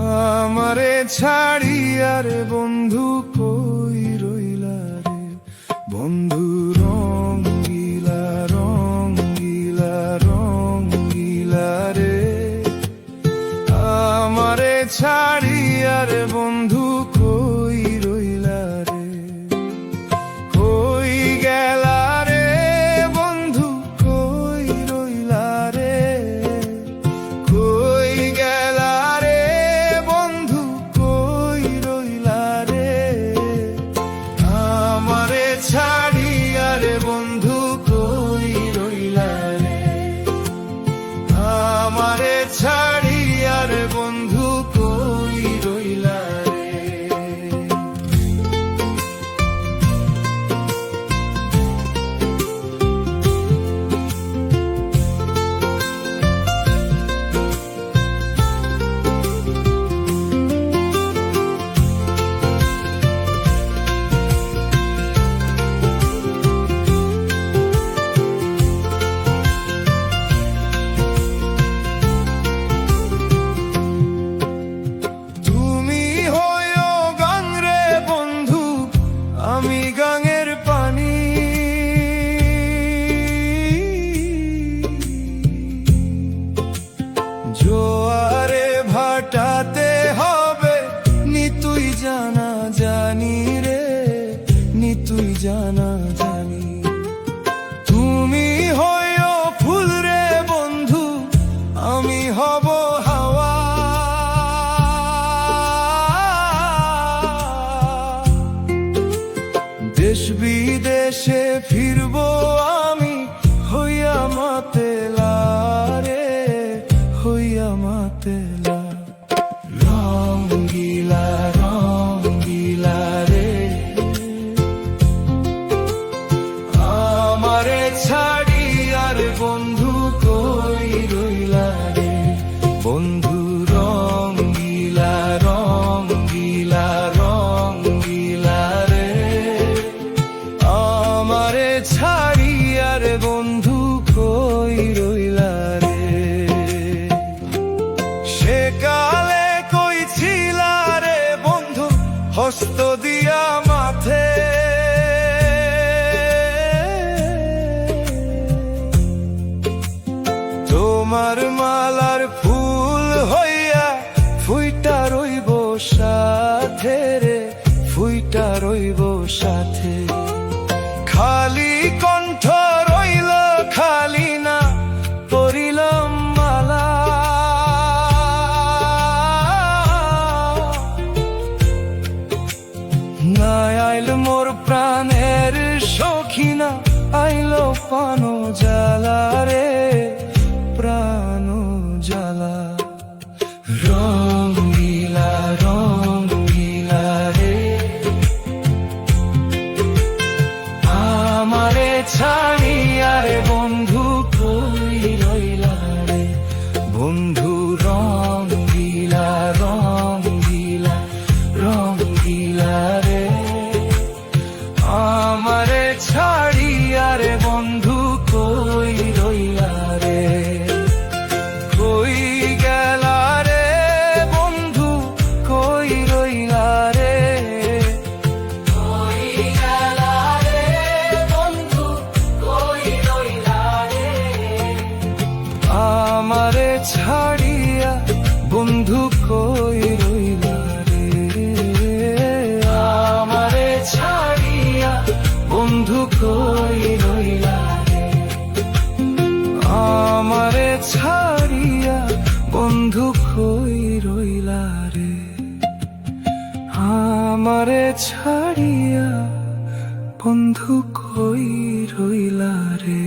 আমারে ছাড়িয়া রে বন্ধু কই রইলা রে বন্ধু রঙ্গিলা রঙ্গিলা রঙ্গিলা রে আমারে ছাড়িয়া রে বন্ধু কই রইলা রে কই গেলা রে বন্ধু কই রইলা রে কই গেলা রে বন্ধু কই রইলা রে আমারে ছাড়িয়া রে বন্ধু কই রইলা রে আমারে ছাড়িয়া রে বন্ধু কই রইলা রে আমি গাঙের পানি জোয়ারে ভাটাতে হবে নিতুই জানা জানি রে নিতুই জানা জানি তুমি হইও ফুল রে বন্ধু আমি হব হাওয়া দেশ বিদেশে ফিরবো আমি হইয়া মাতেলা রে হইয়া মাতেলা রঙ্গিলা রঙ্গিলা রে আমারে ছাড়িয়া রে বন্ধু কই রইলা রে বন্ধু রঙ্গিলা রঙ্গিলা রঙ্গিলা রে আমারে ছাড়িয়া রে বন্ধু কই রইলা রে সে কালে কই ছিলা রে বন্ধু হস্ত দিয়া মাথে তোমার মালার ফুল হইয়া ফুইটা রইব সাথে রে ফুইটা রইব সাথে খালি কণ্ঠ রইল খালি না পরিলাম মালা না আইল মোর প্রাণের সখিনা আইল পান জ্বালা রে প্রাণ জ্বালা রঙ্গিলা রঙ্গিলা রে আমারে ছাড়িয়া রে বন্ধু কই রইলা রে বন্ধু রঙ্গিলা রঙ্গিলা রঙ্গিলা রে আমারে ছাড়িয়া রে বন্ধু কই রইলা রে কই গেলা রে বন্ধু কই রইলা রে কই গেলা রে বন্ধু কই রইলা রে আমারে ছাড়িয়া বন্ধু কই রইলা রে আমারে ছাড়িয়া বন্ধু কই রইলা রে আমারে ছাড়িয়া বন্ধু কই রইলা রে আমারে ছাড়িয়া বন্ধু কই রইলা রে।